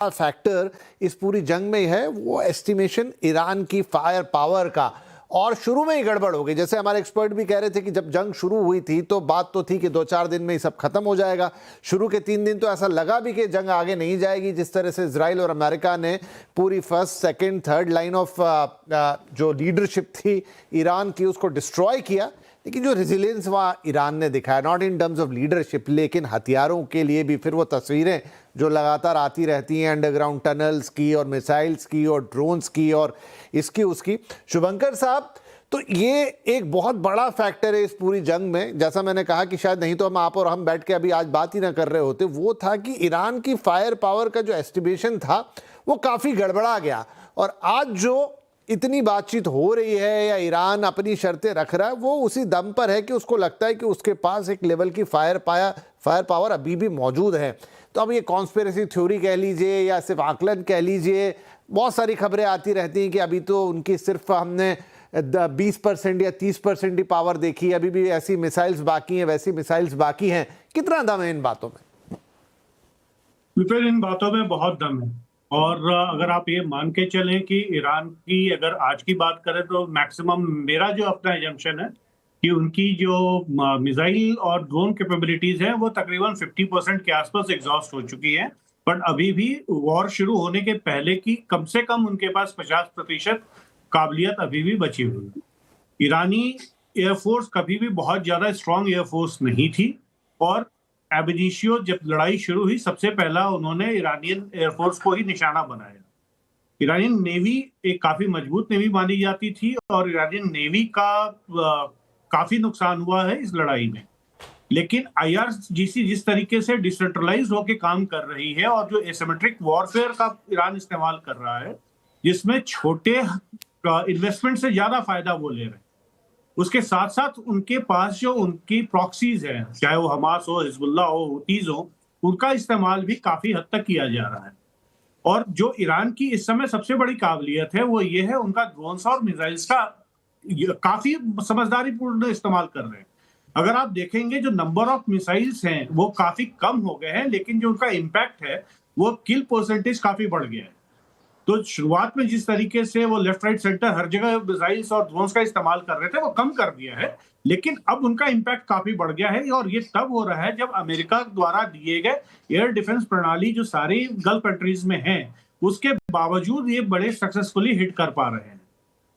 Factor इस पूरी जंग में है वो एस्टिमेशन ईरान की फायर पावर का। और शुरू में ही गड़बड़ हो गई। जैसे हमारे एक्सपर्ट भी कह रहे थे कि जब जंग शुरू हुई थी तो बात तो थी कि 2-4 दिन में ही सब खत्म हो जाएगा। शुरू के 3 दिन तो ऐसा लगा भी कि जंग आगे नहीं जाएगी। जिस तरह से इजराइल और अमेरिका ने पूरी first, second, third line of जो लीडरशिप थी ईरान की उसको डिस्ट्रॉय किया। लेकिन जो रेजिलियंस वहाँ ईरान ने दिखाया, not in terms of leadership लेकिन हथियारों के लिए भी, फिर वो तस्वीरें जो लगातार आती रहती हैं अंडरग्राउंड टनल्स की और मिसाइल्स की और ड्रोन्स की और इसकी उसकी। शुभंकर साहब, तो ये एक बहुत बड़ा फैक्टर है इस पूरी जंग में। जैसा मैंने कहा कि शायद नहीं तो हम आप और हम बैठ के अभी आज बात ही ना कर रहे होते, वो था कि ईरान की फायर पावर का जो एस्टिमेशन था वो काफ़ी गड़बड़ा गया। और आज जो इतनी बातचीत हो रही है या ईरान अपनी शर्तें रख रहा है वो उसी दम पर है कि उसको लगता है कि उसके पास एक लेवल की फायर पावर अभी भी मौजूद है। तो अब ये कॉन्स्पिरेसी थ्योरी कह लीजिए या सिर्फ आकलन कह लीजिए, बहुत सारी खबरें आती रहती हैं कि अभी तो उनकी सिर्फ हमने 20% या 30% ही पावर देखी, अभी भी ऐसी मिसाइल्स बाकी हैं, वैसी मिसाइल्स बाकी हैं। कितना दम है इन बातों में? विपिन, इन बातों में बहुत दम है। और अगर आप ये मान के चलें कि ईरान की अगर आज की बात करें तो मैक्सिमम, मेरा जो अपना एजम्पशन है कि उनकी जो मिसाइल और ड्रोन कैपेबिलिटीज है वो तकरीबन 50% के आसपास एग्जॉस्ट हो चुकी है। बट अभी भी वॉर शुरू होने के पहले की कम से कम उनके पास 50% काबिलियत अभी भी बची हुई है। ईरानी एयरफोर्स कभी भी बहुत ज्यादा स्ट्रांग एयरफोर्स नहीं थी। और एबनिशियो जब लड़ाई शुरू हुई सबसे पहला उन्होंने ईरानियन एयरफोर्स को ही निशाना बनाया। ईरानियन नेवी एक काफी मजबूत नेवी मानी जाती थी और ईरानियन नेवी का काफी नुकसान हुआ है इस लड़ाई में। लेकिन आईआरजीसी जिस तरीके से डिसेंट्रलाइज होकर काम कर रही है और जो एसिमेट्रिक वॉरफेयर का ईरान इस्तेमाल कर रहा है, जिसमें छोटे इन्वेस्टमेंट से ज्यादा फायदा वो ले रहे हैं, उसके साथ साथ उनके पास जो उनकी प्रॉक्सीज हैं, चाहे वो हमास हो, हिजबुल्लाह हो, हुतीज हो, उनका इस्तेमाल भी काफी हद तक किया जा रहा है। और जो ईरान की इस समय सबसे बड़ी काबिलियत है वो ये है उनका ड्रोन्स और मिसाइल्स का काफी समझदारी पूर्ण इस्तेमाल कर रहे हैं। अगर आप देखेंगे जो नंबर ऑफ मिसाइल्स हैं वो काफी कम हो गए हैं, लेकिन जो उनका इम्पैक्ट है वो किल परसेंटेज काफी बढ़ गया है। तो शुरुआत में जिस तरीके से वो लेफ्ट राइट सेंटर हर जगह मिसाइल्स और ड्रोन्स का इस्तेमाल कर रहे थे वो कम कर दिया है, लेकिन अब उनका इम्पैक्ट काफी बढ़ गया है। और ये तब हो रहा है जब अमेरिका द्वारा दिए गए एयर डिफेंस प्रणाली जो सारी गल्फ कंट्रीज में है उसके बावजूद ये बड़े सक्सेसफुली हिट कर पा रहे हैं।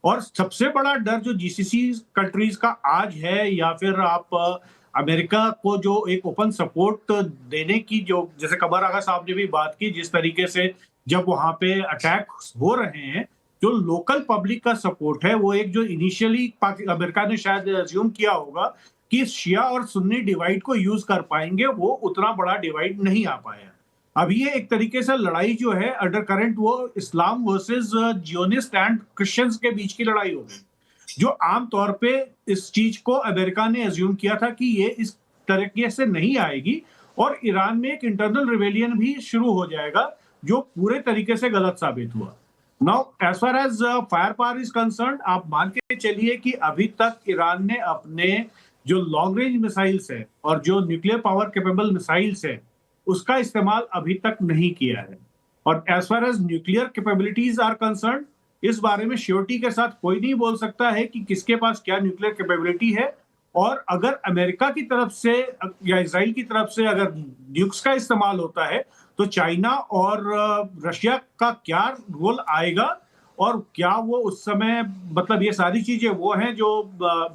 और सबसे बड़ा डर जो जीसीसी कंट्रीज का आज है, या फिर आप अमेरिका को जो एक ओपन सपोर्ट देने की, जो जैसे कमर आगा साहब ने भी बात की, जिस तरीके से जब वहां पे अटैक हो रहे हैं जो लोकल पब्लिक का सपोर्ट है, वो एक जो इनिशियली अमेरिका ने शायद अज्यूम किया होगा कि शिया और सुन्नी डिवाइड को यूज कर पाएंगे, वो उतना बड़ा डिवाइड नहीं आ पाया। अब ये एक तरीके से लड़ाई जो है अंडर करंट वो इस्लाम वर्सेस जियोनिस्ट एंड क्रिश्चियंस के बीच की लड़ाई हो गई, जो आमतौर पे इस चीज को अमेरिका ने अज्यूम किया था कि ये इस तरीके से नहीं आएगी और ईरान में एक इंटरनल रिवेलियन भी शुरू हो जाएगा, जो पूरे तरीके से गलत साबित हुआ। Now as far as fire power is concern, आप मान के चलिए कि अभी तक ईरान ने अपने जो लॉन्ग रेंज मिसाइल्स है और जो न्यूक्लियर पावर कैपेबल मिसाइल्स है उसका इस्तेमाल अभी तक नहीं किया है। और as far as nuclear capabilities are concern, इस बारे में श्योरिटी के साथ कोई नहीं बोल सकता है कि किसके पास क्या न्यूक्लियर कैपेबिलिटी है। और अगर अमेरिका की तरफ से या इजराइल की तरफ से अगर न्यूक्स का इस्तेमाल होता है तो चाइना और रशिया का क्या रोल आएगा और क्या वो उस समय, मतलब ये सारी चीजें वो हैं जो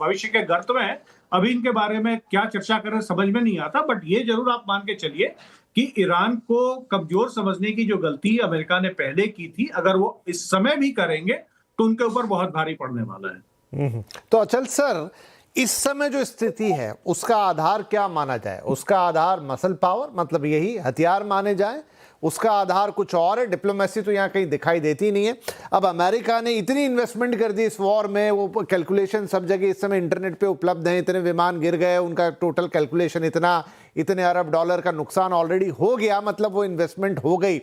भविष्य के गर्त में है। अभी इनके बारे में क्या चर्चा करें समझ में नहीं आता, बट ये जरूर आप मान के चलिए कि ईरान को कमजोर समझने की जो गलती अमेरिका ने पहले की थी, अगर वो इस समय भी करेंगे तो उनके ऊपर बहुत भारी पड़ने वाला है। तो अचल सर, इस समय जो स्थिति है उसका आधार क्या माना जाए? उसका आधार मसल पावर, मतलब यही हथियार माने जाए? उसका आधार कुछ और है? डिप्लोमेसी तो यहाँ कहीं दिखाई देती नहीं है। अब अमेरिका ने इतनी इन्वेस्टमेंट कर दी इस वॉर में, वो कैलकुलेशन सब जगह इस समय इंटरनेट पे उपलब्ध हैं, इतने विमान गिर गए, उनका टोटल कैलकुलेशन इतने अरब डॉलर का नुकसान ऑलरेडी हो गया, मतलब वो इन्वेस्टमेंट हो गई।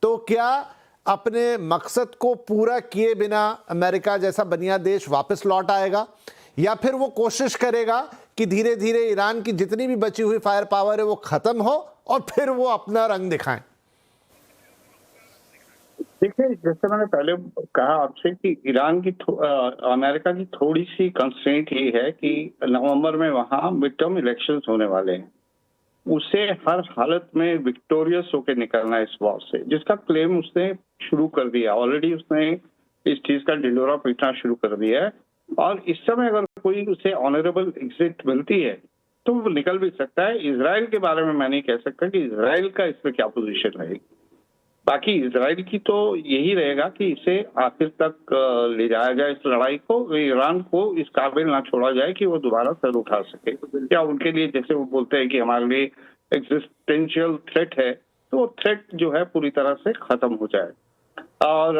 तो क्या अपने मकसद को पूरा किए बिना अमेरिका जैसा बनिया देश वापस लौट आएगा, या फिर वो कोशिश करेगा कि धीरे धीरे ईरान की जितनी भी बची हुई फायर पावर है वो खत्म हो और फिर वो अपना रंग दिखाएं? देखिए, जैसे मैंने पहले कहा आपसे कि अमेरिका की थोड़ी सी कंस्ट्रेंट ये है कि नवंबर में वहाँ मिड टर्म इलेक्शंस होने वाले हैं। उसे हर हालत में विक्टोरियस होकर निकलना है इस वॉर से, जिसका क्लेम उसने शुरू कर दिया। ऑलरेडी उसने इस चीज का ढिंढोरा पीटना शुरू कर दिया है, और इस समय अगर कोई उसे ऑनरेबल एग्जिट मिलती है तो वो निकल भी सकता है। इजराइल के बारे में मैं नहीं कह सकता कि इजराइल का इसमें क्या पोजीशन रहेगी। बाकी इजराइल की तो यही रहेगा कि इसे आखिर तक ले जाया जाए इस लड़ाई को, ईरान को इस काबिल ना छोड़ा जाए कि वो दोबारा सर उठा सके। क्या उनके लिए, जैसे वो बोलते हैं कि हमारे लिए एग्जिस्टेंशियल थ्रेट है, तो वो थ्रेट जो है पूरी तरह से खत्म हो जाए। और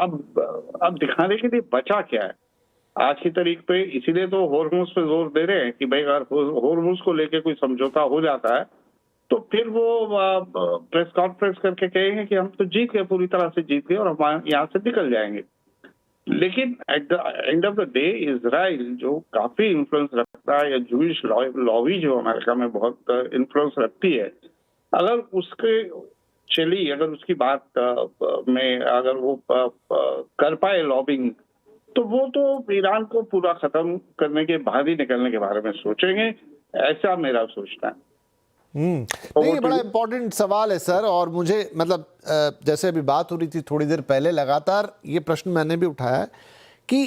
अब दिखाने के लिए बचा क्या है आज की तारीख पे, इसीलिए तो होर्मुज पे जोर दे रहे हैं कि भाई अगर होर्मुज को लेके कोई समझौता हो जाता है तो फिर वो प्रेस कॉन्फ्रेंस करके कहेंगे कि हम तो जीत गए, पूरी तरह से जीत गए और हम यहाँ से निकल जाएंगे। लेकिन at the end of the day Israel जो काफी इन्फ्लुएंस रखता है, या जूइश लॉबी जो अमेरिका में बहुत इन्फ्लुएंस रखती है, अगर उसकी बात में अगर वो कर पाए लॉबिंग, तो वो तो ईरान को पूरा खत्म करने के बाद ही निकलने के बारे में सोचेंगे, ऐसा मेरा सोचना है। नहीं, ये बड़ा इंपॉर्टेंट सवाल है सर। और मुझे मतलब जैसे अभी बात हो रही थी थोड़ी देर पहले, लगातार ये प्रश्न मैंने भी उठाया है कि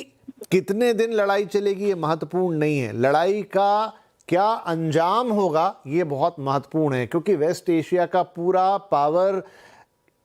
कितने दिन लड़ाई चलेगी ये महत्वपूर्ण नहीं है, लड़ाई का क्या अंजाम होगा ये बहुत महत्वपूर्ण है। क्योंकि वेस्ट एशिया का पूरा पावर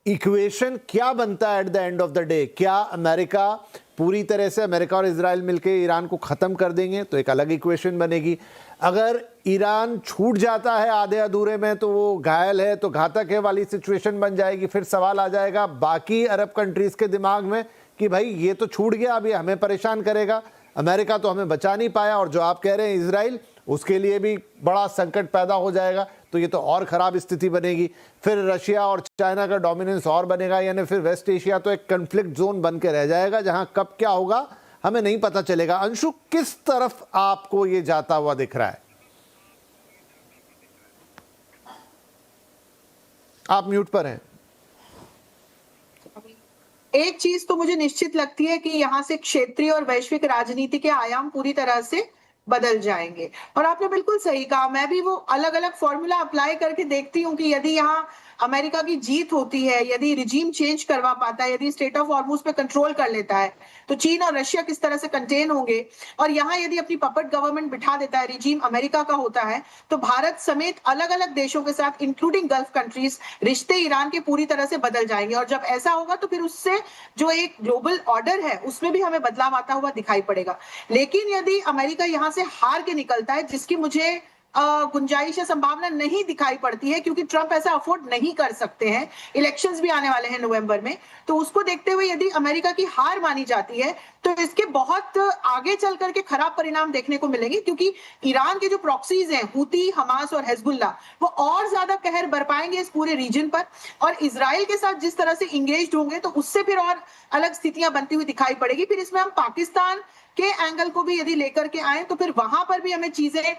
इक्वेशन क्या बनता है at the end of the day. क्या अमेरिका पूरी तरह से, अमेरिका और इजराइल मिलकर ईरान को ख़त्म कर देंगे तो एक अलग इक्वेशन बनेगी। अगर ईरान छूट जाता है आधे अधूरे में तो वो घायल है, तो घातक है वाली सिचुएशन बन जाएगी। फिर सवाल आ जाएगा बाकी अरब कंट्रीज़ के दिमाग में कि भाई ये तो छूट गया, अभी हमें परेशान करेगा, अमेरिका तो हमें बचा नहीं पाया। और जो आप कह रहे हैं इजराइल, उसके लिए भी बड़ा संकट पैदा हो जाएगा, तो ये तो और ख़राब स्थिति बनेगी। फिर रशिया और चाइना का डोमिनेंस और बनेगा, यानी फिर वेस्ट एशिया तो एक कन्फ्लिक्ट जोन बन के रह जाएगा जहाँ कब क्या होगा हमें नहीं पता चलेगा। अंशु, किस तरफ आपको ये जाता हुआ दिख रहा है? आप म्यूट पर हैं। एक चीज तो मुझे निश्चित लगती है कि यहाँ से क्षेत्रीय और वैश्विक राजनीति के आयाम पूरी तरह से बदल जाएंगे। और आपने बिल्कुल सही कहा, मैं भी वो अलग अलग फॉर्मूला अप्लाई करके देखती हूँ कि यदि यहाँ अमेरिका की जीत होती है, यदि रिजीम चेंज करवा पाता है, यदि स्टेट ऑफ हॉर्मुज पे कंट्रोल कर लेता है, तो चीन और रशिया किस तरह से कंटेन होंगे। और यहाँ यदि अपनी पपेट गवर्नमेंट बिठा देता है, रिजीम अमेरिका का होता है, तो भारत समेत अलग अलग देशों के साथ इंक्लूडिंग गल्फ कंट्रीज रिश्ते ईरान के पूरी तरह से बदल जाएंगे। और जब ऐसा होगा तो फिर उससे जो एक ग्लोबल ऑर्डर है उसमें भी हमें बदलाव आता हुआ दिखाई पड़ेगा। लेकिन यदि अमेरिका यहाँ से हार के निकलता है, जिसकी मुझे गुंजाइश या संभावना नहीं दिखाई पड़ती है, क्योंकि ट्रंप ऐसा अफोर्ड नहीं कर सकते हैं, इलेक्शंस भी आने वाले हैं नवंबर में, तो उसको देखते हुए यदि अमेरिका की हार मानी जाती है तो इसके बहुत आगे चल करके खराब परिणाम देखने को मिलेंगे। क्योंकि ईरान के जो प्रॉक्सीज हैं, हूती, हमास और हिजबुल्लाह, वो और ज्यादा कहर बरपाएंगे इस पूरे रीजन पर, और इजराइल के साथ जिस तरह से इंगेज होंगे तो उससे फिर और अलग स्थितियां बनती हुई दिखाई पड़ेगी। फिर इसमें हम पाकिस्तान के एंगल को भी यदि लेकर के आए तो फिर वहां पर भी हमें चीजें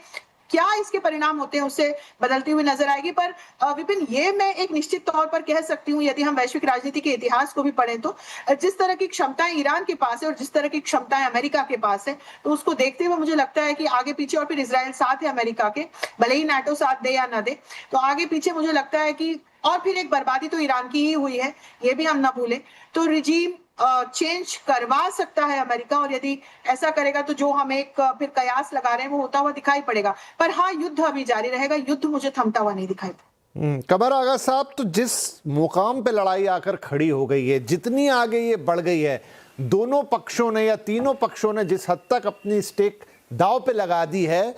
क्या इसके परिणाम होते हैं उससे बदलती हुई नजर आएगी। पर विपिन, ये मैं एक निश्चित तौर पर कह सकती हूँ, यदि हम वैश्विक राजनीति के इतिहास को भी पढ़ें तो जिस तरह की क्षमताएं ईरान के पास है और जिस तरह की क्षमताएं अमेरिका के पास है, तो उसको देखते हुए मुझे लगता है कि आगे पीछे, और फिर इजराइल साथ है अमेरिका के, भले ही नाटो साथ दे या ना दे, तो आगे पीछे मुझे लगता है कि, और फिर एक बर्बादी तो ईरान की ही हुई है, ये भी हम ना भूलें, तो रिजीम चेंज करवा सकता है अमेरिका। और यदि ऐसा करेगा तो जो हम एक फिर कयास लगा रहे हैं वो होता हुआ दिखाई पड़ेगा। पर हाँ, युद्ध अभी जारी रहेगा, युद्ध मुझे थमता हुआ नहीं दिखाई पड़ेगा। कमर आगा साहब, तो जिस मुकाम पे लड़ाई आकर खड़ी हो गई है, जितनी आगे ये बढ़ गई है, दोनों पक्षों ने या तीनों पक्षों ने जिस हद तक अपनी स्टेक दांव पे लगा दी है,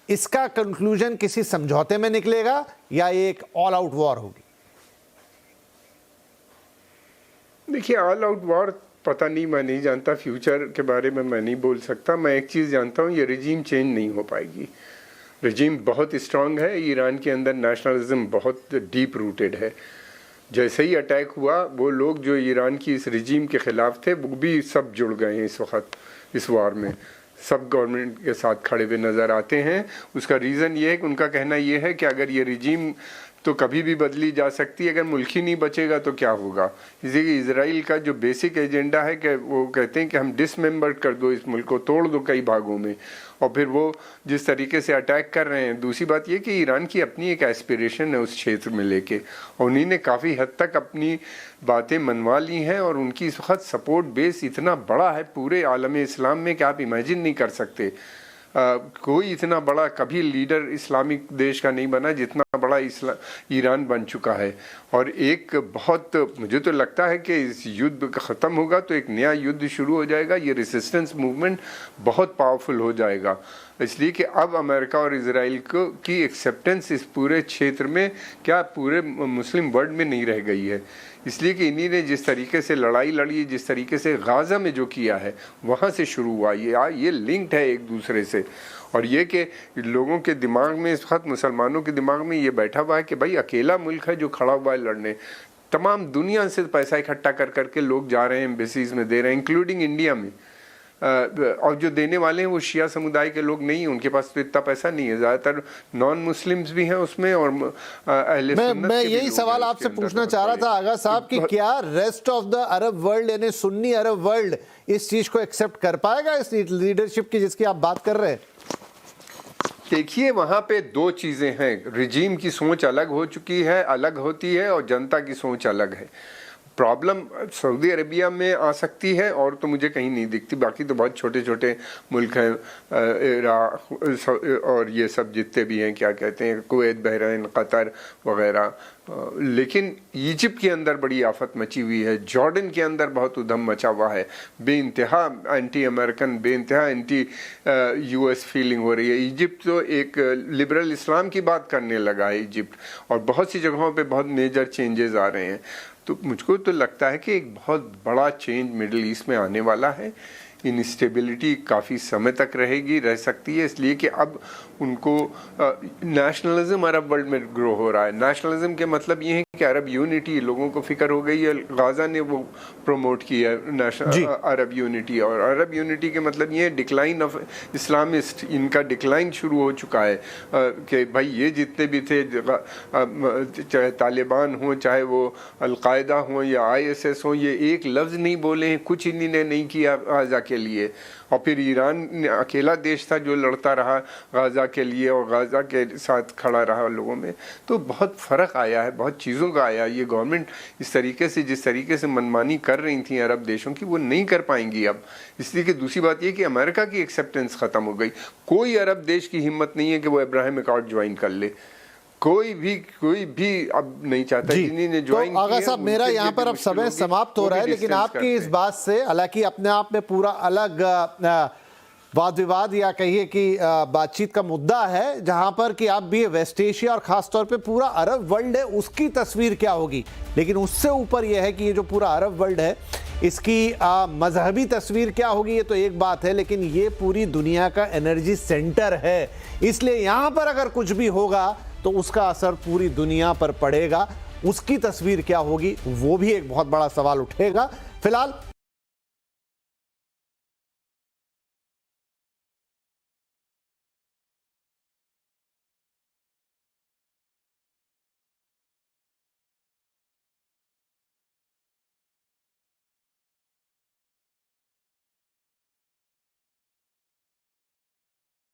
इसका कंक्लूजन किसी समझौते में निकलेगा या ये एक ऑल आउट वॉर होगी? देखिए, ऑल आउट वॉर पता नहीं, मैं नहीं जानता, फ्यूचर के बारे में मैं नहीं बोल सकता। मैं एक चीज़ जानता हूँ, ये रिजीम चेंज नहीं हो पाएगी। रिजीम बहुत स्ट्रांग है, ईरान के अंदर नेशनलिज्म बहुत डीप रूटेड है। जैसे ही अटैक हुआ, वो लोग जो ईरान की इस रिजीम के ख़िलाफ़ थे वो भी सब जुड़ गए हैं इस वक्त, इस वार में सब गवर्नमेंट के साथ खड़े हुए नज़र आते हैं। उसका रीज़न ये है कि उनका कहना ये है कि अगर ये रिजीम तो कभी भी बदली जा सकती है। अगर मुल्क ही नहीं बचेगा तो क्या होगा? इसीलिए इजराइल का जो बेसिक एजेंडा है कि वो कहते हैं कि हम डिसमेंबर कर दो इस मुल्क को, तोड़ दो कई भागों में, और फिर वो जिस तरीके से अटैक कर रहे हैं। दूसरी बात ये कि ईरान की अपनी एक एस्पिरेशन है उस क्षेत्र में लेके, और उन्हीं ने काफ़ी हद तक अपनी बातें मनवा ली हैं, और उनकी इस वक्त सपोर्ट बेस इतना बड़ा है पूरे आलम इस्लाम में कि आप इमेजिन नहीं कर सकते। कोई इतना बड़ा कभी लीडर इस्लामिक देश का नहीं बना जितना बड़ा ईरान बन चुका है। और एक बहुत, मुझे तो लगता है कि इस युद्ध ख़त्म होगा तो एक नया युद्ध शुरू हो जाएगा। ये रेसिस्टेंस मूवमेंट बहुत पावरफुल हो जाएगा, इसलिए कि अब अमेरिका और इजराइल की एक्सेप्टेंस इस पूरे क्षेत्र में, क्या पूरे मुस्लिम वर्ल्ड में नहीं रह गई है। इसलिए कि इन्हीं ने जिस तरीके से लड़ाई लड़ी, जिस तरीके से गाज़ा में जो किया है, वहाँ से शुरू हुआ। ये लिंक्ड है एक दूसरे से। और ये कि लोगों के दिमाग में इस वक्त, मुसलमानों के दिमाग में ये बैठा हुआ है कि भाई अकेला मुल्क है जो खड़ा हुआ है लड़ने। तमाम दुनिया से पैसा इकट्ठा कर करके लोग जा रहे हैं, एम्बेसीज में दे रहे हैं, इंक्लूडिंग इंडिया में। और जो देने वाले हैं वो शिया समुदाय के लोग नहीं हैं, उनके पास तो इतना पैसा नहीं है। ज़्यादातर नॉन मुस्लिम्स भी हैं उसमें, और अहले सुन्नत मैं के भी यही लोग सवाल हैं आपसे उसके पूछना अंदर चाह रहा बहुत था आगा साहब कि बड़े। क्या rest of the Arab world यानी सुन्नी अरब वर्ल्ड इस चीज को एक्सेप्ट कर पाएगा, इस लीडरशिप की जिसकी आप बात कर रहे हैं? देखिए, वहाँ पे दो चीज़ें हैं। रिजीम की सोच अलग हो चुकी है, अलग होती है, और जनता की सोच अलग है। प्रॉब्लम सऊदी अरेबिया में आ सकती है, और तो मुझे कहीं नहीं दिखती। बाकी तो बहुत छोटे छोटे मुल्क हैं, इराक और ये सब जितने भी हैं, क्या कहते हैं, कुवैत, बहरीन, कतर वगैरह। लेकिन इजिप्ट के अंदर बड़ी आफत मची हुई है, जॉर्डन के अंदर बहुत उधम मचा हुआ है, बेइंतहा एंटी अमेरिकन, बेइंतहा एंटी यूएस फीलिंग हो रही है। इजिप्ट तो एक लिबरल इस्लाम की बात करने लगा है इजिप्ट, और बहुत सी जगहों पे बहुत मेजर चेंजेस आ रहे हैं। तो मुझको तो लगता है कि एक बहुत बड़ा चेंज मिडिल ईस्ट में आने वाला है। इनस्टेबिलिटी काफ़ी समय तक रह सकती है, इसलिए कि अब उनको नेशनलिज्म अरब वर्ल्ड में ग्रो हो रहा है। नेशनलिज्म के मतलब ये है कि अरब यूनिटी, लोगों को फिक्र हो गई है। गाज़ा ने वो प्रमोट किया नेशनल अरब यूनिटी, और अरब यूनिटी के मतलब ये है डिक्लाइन ऑफ इस्लामिस्ट, इनका डिक्लाइन शुरू हो चुका है। कि भाई ये जितने भी थे, चाहे तालिबान हो, चाहे वो अलकायदा हो या ISS हो, ये एक लफ्ज़ नहीं बोले हैं, कुछ इन्हीं ने नहीं किया गाज़ा के लिए। और फिर ईरान अकेला देश था जो लड़ता रहा गाज़ा के लिए, और गाज़ा के साथ खड़ा रहा लोगों में। तो बहुत फ़र्क आया है, बहुत चीज़ों का आया। ये गवर्नमेंट इस तरीके से, जिस तरीके से मनमानी कर रही थी अरब देशों की, वो नहीं कर पाएंगी अब। इसलिए कि दूसरी बात ये कि अमेरिका की एक्सेप्टेंस ख़त्म हो गई। कोई अरब देश की हिम्मत नहीं है कि वो इब्राहिम अकॉर्ड ज्वाइन कर ले। कोई भी अब नहीं चाहता। जिन्हीं ने ज्वाइन तो आगा साहब, मेरा यहाँ पर अब समय समाप्त हो रहा है, लेकिन आपकी इस बात से, हालांकि अपने आप में पूरा अलग वाद विवाद या कहिए कि बातचीत का मुद्दा है, जहां पर कि आप भी वेस्ट एशिया और खासतौर पे पूरा अरब वर्ल्ड है, उसकी तस्वीर क्या होगी। लेकिन उससे ऊपर यह है कि ये जो पूरा अरब वर्ल्ड है, इसकी मजहबी तस्वीर क्या होगी, ये तो एक बात है, लेकिन ये पूरी दुनिया का एनर्जी सेंटर है। इसलिए यहां पर अगर कुछ भी होगा तो उसका असर पूरी दुनिया पर पड़ेगा। उसकी तस्वीर क्या होगी, वो भी एक बहुत बड़ा सवाल उठेगा। फिलहाल